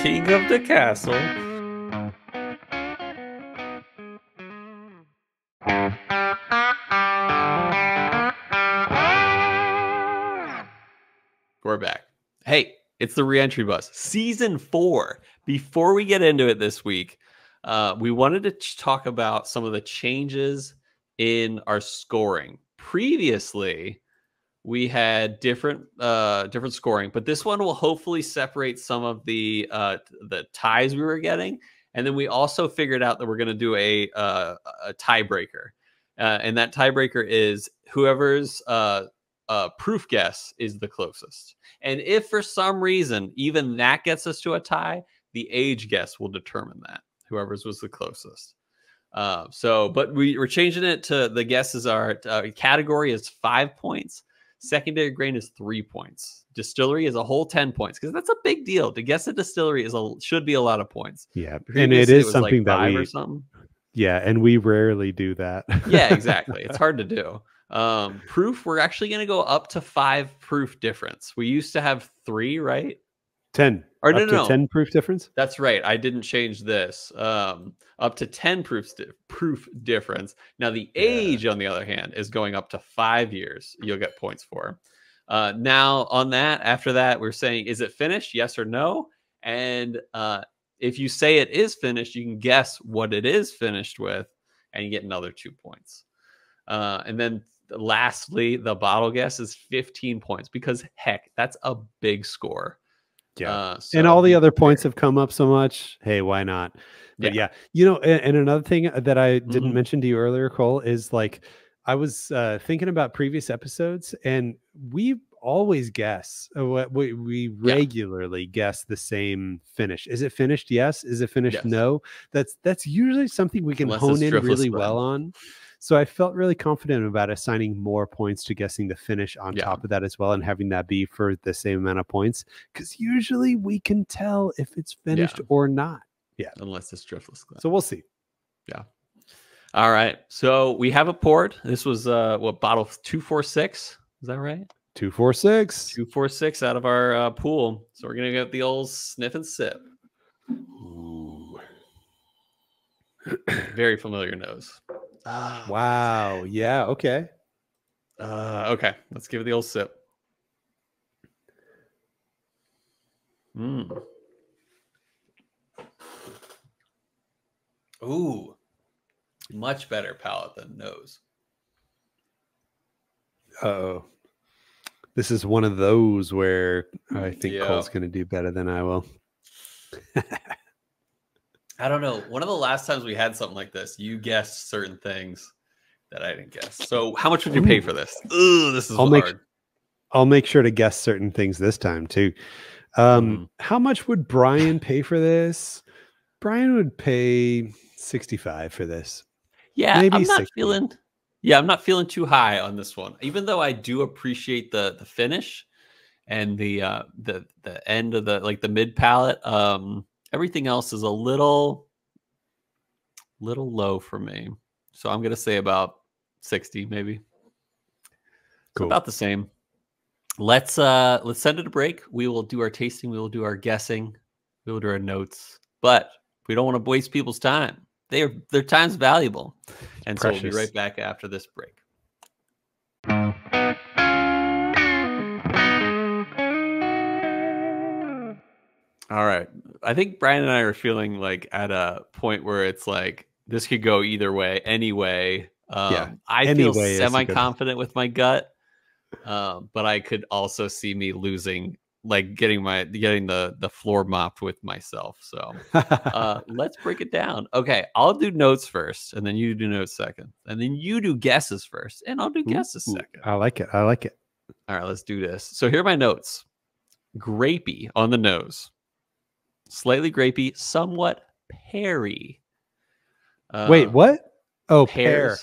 king of the castle. We're back. Hey, it's the Reentry Bus, season 4. Before we get into it this week, we wanted to talk about some of the changes in our scoring. Previously, we had different scoring, but this one will hopefully separate some of the ties we were getting, and then we also figured out that we're going to do a tiebreaker, and that tiebreaker is whoever's proof guess is the closest. And if for some reason even that gets us to a tie, the age guess will determine that whoever's was the closest. But we're changing it to the guesses are category is 5 points. Secondary grain is 3 points. Distillery is a whole 10 points because that's a big deal. To guess a distillery should be a lot of points. Yeah, Previously, and it is was something like that 5 we or something. Yeah, and we rarely do that. Yeah, exactly. It's hard to do. Proof, we're actually going to go up to 5 proof difference. We used to have 3, right? 10. Or up to 10 proof difference? That's right. I didn't change this. Up to 10 proof difference. Now, the age, on the other hand, is going up to 5 years. You'll get points for. Now, on that, after that, we're saying, is it finished? Yes or no? And if you say it is finished, you can guess what it is finished with, and you get another 2 points. And then lastly, the bottle guess is 15 points because, heck, that's a big score. Yeah. And all the other points have come up so much. Hey, why not? But yeah, you know, and another thing that I didn't mention to you earlier, Cole, is like I was thinking about previous episodes, and we always guess we regularly guess the same finish. Is it finished? Yes. Is it finished? Yes. No. That's usually something we can hone in really well on. So I felt really confident about assigning more points to guessing the finish on top of that as well, and having that be for the same amount of points, because usually we can tell if it's finished or not. Yeah, unless it's driftless glass. So we'll see. Yeah. All right. So we have a poured. This was bottle 246? Is that right? 246. 246 out of our pool. So we're gonna get the old sniff and sip. Ooh. Very familiar nose. Wow. Yeah. Okay. Okay. Let's give it the old sip. Ooh. Much better palate than nose. Uh-oh. This is one of those where I think Cole's going to do better than I will. I don't know. One of the last times we had something like this, you guessed certain things that I didn't guess. So how much would you pay for this? Ooh, this is hard. I'll make sure to guess certain things this time too. How much would Bryan pay for this? Bryan would pay 65 for this. Yeah, maybe I'm not 60. I'm not feeling too high on this one. Even though I do appreciate the finish and the end of the mid palate. Everything else is a little low for me. So I'm going to say about 60 maybe. Cool. So about the same. Let's send it a break. We will do our tasting, we will do our guessing, we will do our notes. But we don't want to waste people's time. Their time's valuable. And precious. So we'll be right back after this break. All right. I think Bryan and I are feeling like at a point where it's like this could go either way, anyway. I feel semi-confident with my gut, but I could also see me losing, like getting the floor mopped with myself. So let's break it down. Okay, I'll do notes first, and then you do notes second, and then you do guesses first, and I'll do guesses second. I like it. I like it. All right, let's do this. So here are my notes. Grapey on the nose. Slightly grapey, somewhat peary. Wait, what? Oh, pear.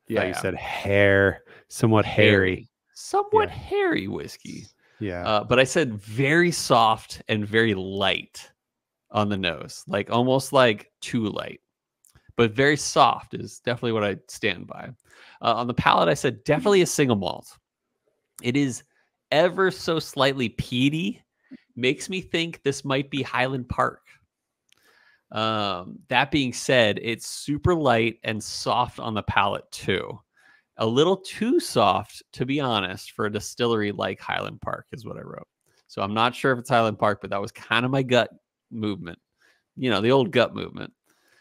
Yeah, you said hair. Somewhat hairy. Somewhat hairy whiskey. Yeah. But I said very soft and very light on the nose, like almost like too light. But very soft is definitely what I stand by. On the palate, I said definitely a single malt. It is ever so slightly peaty makes me think this might be Highland Park. That being said, it's super light and soft on the palate too. A little too soft, to be honest, for a distillery like Highland Park is what I wrote. So I'm not sure if it's Highland Park, but that was kind of my gut movement. You know, the old gut movement.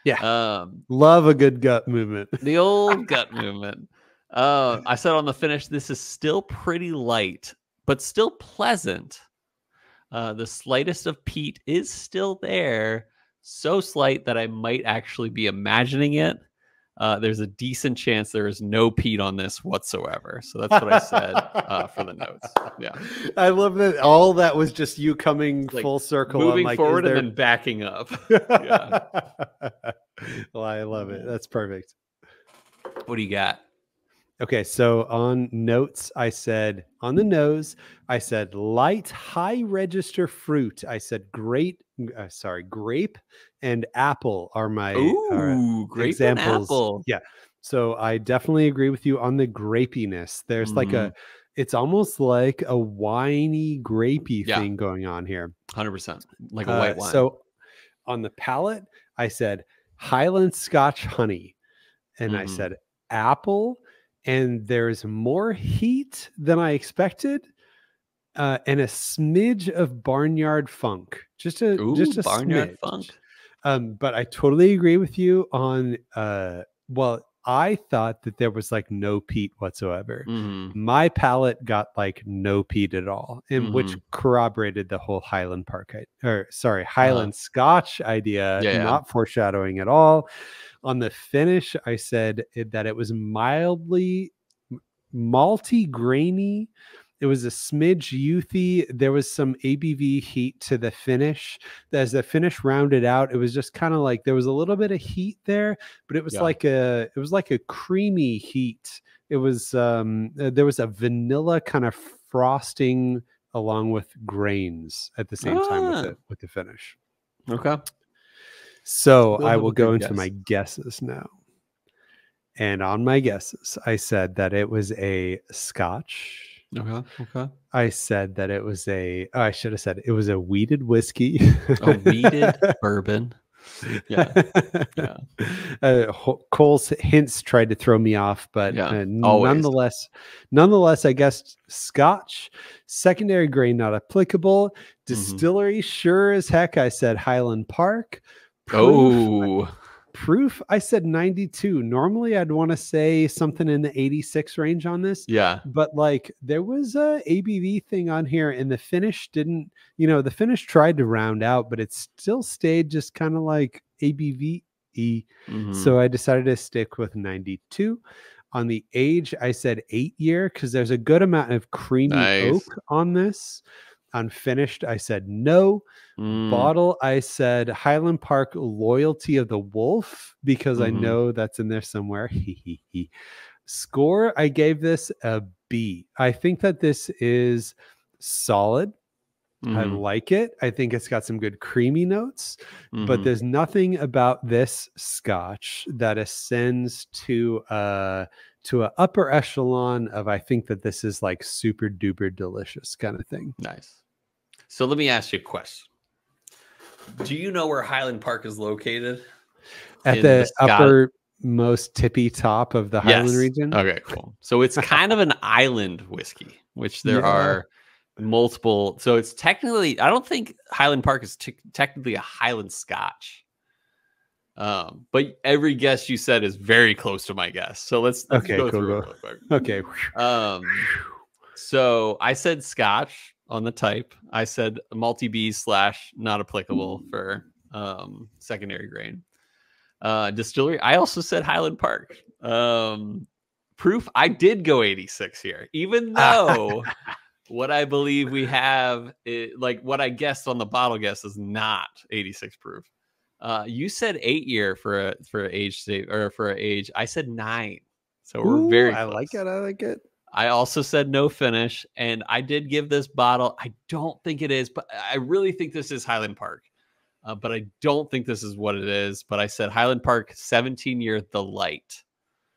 Yeah. Love a good gut movement. The old gut movement. I said on the finish, this is still pretty light, but still pleasant. The slightest of peat is still there. So slight that I might actually be imagining it. There's a decent chance there is no peat on this whatsoever. So that's what I said for the notes. Yeah. I love that all that was just you coming like full circle. Moving forward and then backing up. Yeah. Well, I love it. That's perfect. What do you got? Okay, so on notes, I said on the nose, I said light, high register fruit. I said grape and apple are my grape examples. And apple. Yeah, so I definitely agree with you on the grapiness. There's like it's almost like a winey, grapey thing going on here. 100%, like a white wine. So on the palate, I said Highland Scotch honey, and I said apple. And there's more heat than I expected, and a smidge of barnyard funk. Just a barnyard smidge. Funk. But I totally agree with you on. Well, I thought that there was like no peat whatsoever. My palate got like no peat at all, and which corroborated the whole Highland Park Highland Scotch idea. Not foreshadowing at all. On the finish, I said that it was mildly malty, grainy. It was a smidge youthy. There was some ABV heat to the finish. As the finish rounded out, it was just kind of like there was a little bit of heat there, but it was like a creamy heat. It was there was a vanilla kind of frosting along with grains at the same time with the finish. Okay. So I will go into my guesses now. And on my guesses, I said that it was a Scotch. Okay. I said that it was I should have said it was a wheated whiskey. A wheated bourbon. Yeah. Cole's hints tried to throw me off, but nonetheless, I guessed Scotch. Secondary grain not applicable. Distillery, sure as heck. I said Highland Park. Proof, I said 92. Normally I'd want to say something in the 86 range on this. Yeah. But like there was a ABV thing on here, and the finish didn't, the finish tried to round out, but it still stayed just kind of like ABV-y. So I decided to stick with 92. On the age, I said 8 year because there's a good amount of creamy oak on this. Unfinished, I said no. Bottle, I said Highland Park Loyalty of the Wolf because I know that's in there somewhere. Score, I gave this a B. I think that this is solid. I like it. I think it's got some good creamy notes, but there's nothing about this Scotch that ascends to an upper echelon of, I think that this is like super duper delicious kind of thing. Nice. So let me ask you a question. Do you know where Highland Park is located? At the uppermost tippy top of the Highland region? Okay, cool. So it's kind of an island whiskey, which there are multiple. So it's technically, I don't think Highland Park is technically a Highland Scotch. But every guess you said is very close to my guess. So let's go through it real quick. Okay. So I said Scotch on the type. I said multi-B / not applicable for secondary grain. Distillery, I also said Highland Park. Proof, I did go 86 here, even though what I believe we have, like what I guessed on the bottle guess is not 86 proof. You said 8 year for age state or for age. I said 9. So we're very close. I like it. I also said no finish, and I did give this bottle. I don't think it is, but I really think this is Highland Park. But I don't think this is what it is. But I said Highland Park 17 year the light.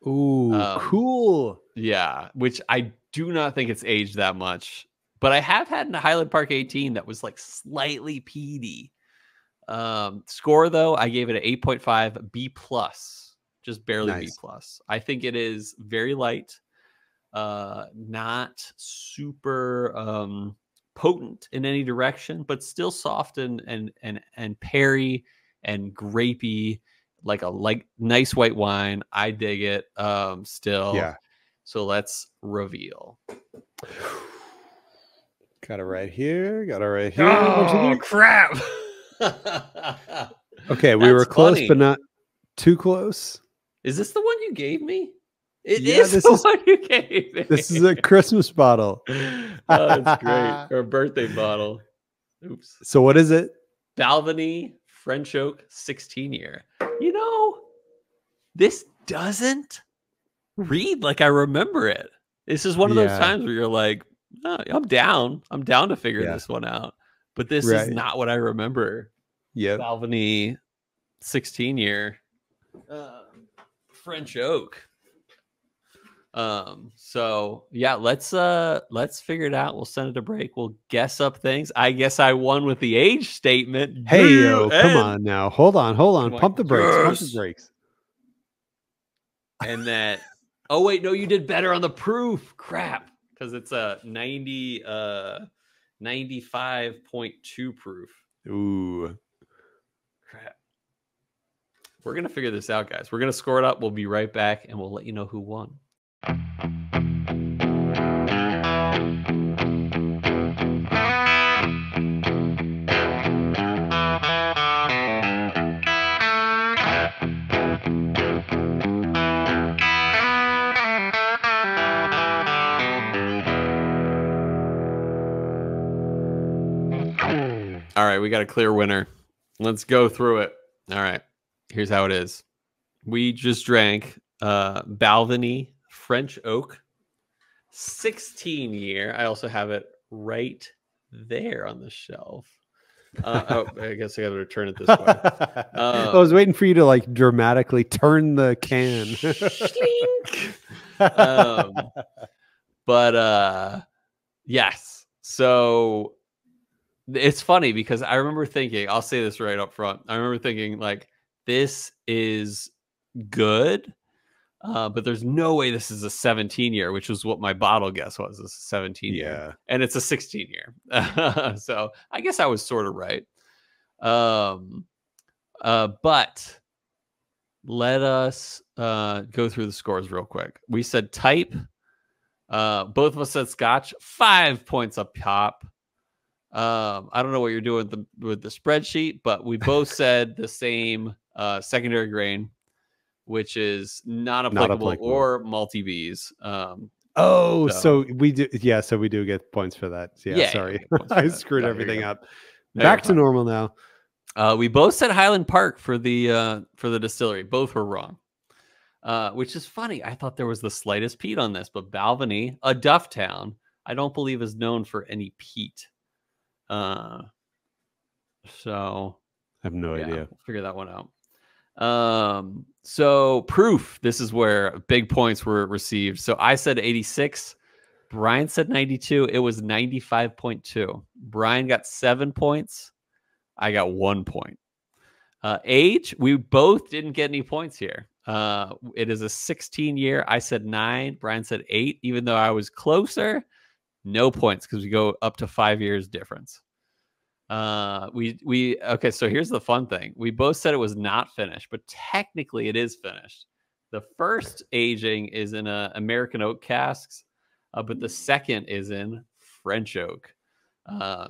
Ooh, cool. Yeah, which I do not think it's aged that much. But I have had a Highland Park 18 that was like slightly peaty. Score though, I gave it an 8.5 B plus, just barely B plus. I think it is very light, not super potent in any direction, but still soft and perry and grapey, like a nice white wine. I dig it. Still, yeah. So let's reveal. Got it right here. Got it right here. Oh crap! Okay, we were close, but not too close. Is this the one you gave me? It is the one you gave me. This is a Christmas bottle. Oh, that's great. Or a birthday bottle. Oops. So what is it? Balvenie French Oak 16-year. You know, this doesn't read like I remember it. This is one of those times where you're like, oh, I'm down to figure this one out. But this is not what I remember. Yeah. Balvenie 16-year French Oak. So yeah, let's figure it out. We'll send it a break. We'll guess up things. I guess I won with the age statement. Hey yo, come on now. Hold on. Pump the brakes. Yes. Pump the brakes. And that oh wait, no, you did better on the proof. Crap. Because it's a 95.2 proof. Ooh. Crap. We're gonna figure this out, guys. We're gonna score it up. We'll be right back and we'll let you know who won. All right, we got a clear winner. Let's go through it. All right, here's how it is. We just drank Balvenie French Oak 16-year. I also have it right there on the shelf. Oh, I guess I got to return it this way. I was waiting for you to like dramatically turn the can. But yes. So it's funny because I remember thinking, I'll say this right up front. I remember thinking like, this is good, but there's no way this is a 17-year, which was what my bottle guess was, a 17-year. And it's a 16-year. So I guess I was sort of right. But let us go through the scores real quick. We said type. Both of us said Scotch. 5 points up top. I don't know what you're doing with the spreadsheet, but we both said the same secondary grain, which is not applicable or multi-Bs. So we do. Yeah, so we do get points for that. Yeah, sorry. I screwed everything up. Back to normal now. We both said Highland Park for the distillery. Both were wrong. Which is funny. I thought there was the slightest peat on this, but Balvenie, a Duff town, I don't believe is known for any peat. So I have no idea. We'll figure that one out. So proof, this is where big points were received. So I said 86. Bryan said 92. It was 95.2. Bryan got 7 points. I got 1 point. Age, we both didn't get any points here. It is a 16-year. I said 9. Bryan said 8. Even though I was closer, no points because we go up to 5 years difference. Okay, so here's the fun thing. We both said it was not finished, but technically it is finished. The first aging is in American oak casks, but the second is in French oak.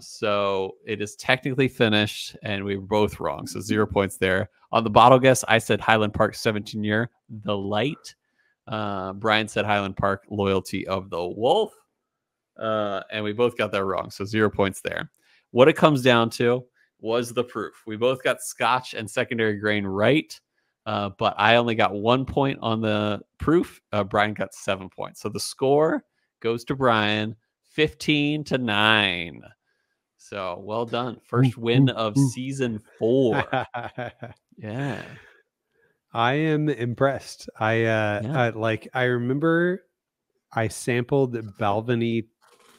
So it is technically finished, and we were both wrong. So 0 points there. On the bottle guess, I said Highland Park 17-year, the light. Bryan said Highland Park loyalty of the wolf. And we both got that wrong. So 0 points there. What it comes down to was the proof. We both got Scotch and secondary grain right, but I only got 1 point on the proof. Bryan got 7 points. So the score goes to Bryan, 15-9. So well done. First win of season 4. Yeah. I am impressed. I remember I sampled Balvenie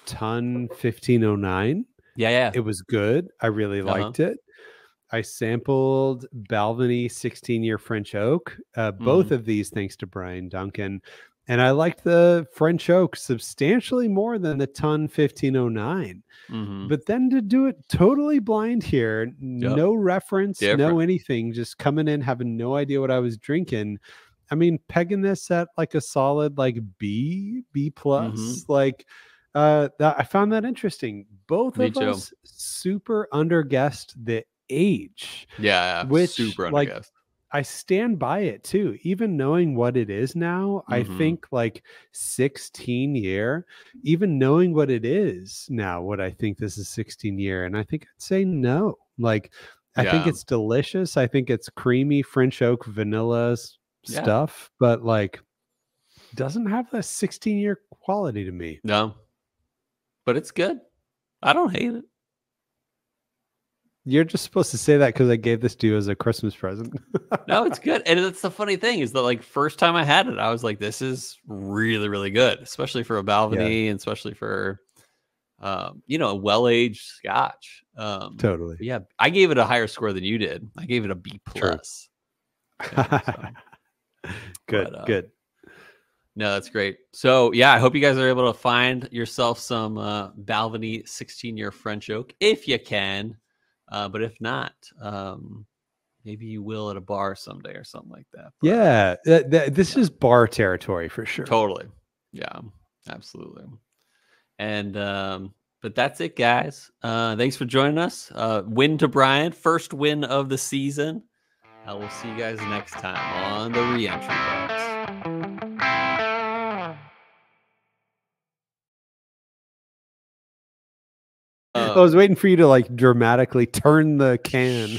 ton 1509. Yeah. It was good. I really liked it. I sampled Balvenie 16-year French oak, both of these thanks to Brian Duncan. And I liked the French oak substantially more than the ton 1509. But then to do it totally blind here, no reference, no anything, just coming in, having no idea what I was drinking. I mean, pegging this at like a solid like B plus, like I found that interesting. Both of us super underguessed the age. Yeah, which super like underguessed. I stand by it too. Even knowing what it is now, I think like 16 year, even knowing what it is now, what I think this is 16 year. And I think I'd say no. Like, I think it's delicious. I think it's creamy French oak vanilla stuff, but like doesn't have the 16-year quality to me. No, but it's good. I don't hate it. You're just supposed to say that because I gave this to you as a Christmas present. No, it's good. And that's the funny thing is that like first time I had it, I was like, this is really, really good, especially for a Balvenie and especially for, you know, a well-aged Scotch. Totally. Yeah. I gave it a higher score than you did. I gave it a B plus. Good. No, that's great. So yeah, I hope you guys are able to find yourself some Balvenie 16-year French oak if you can. But if not, maybe you will at a bar someday or something like that. But, this is bar territory for sure. Totally. Yeah, absolutely. And but that's it, guys. Thanks for joining us. Win to Brian, first win of the season. We'll see you guys next time on the Reentry Bus. I was waiting for you to like dramatically turn the can.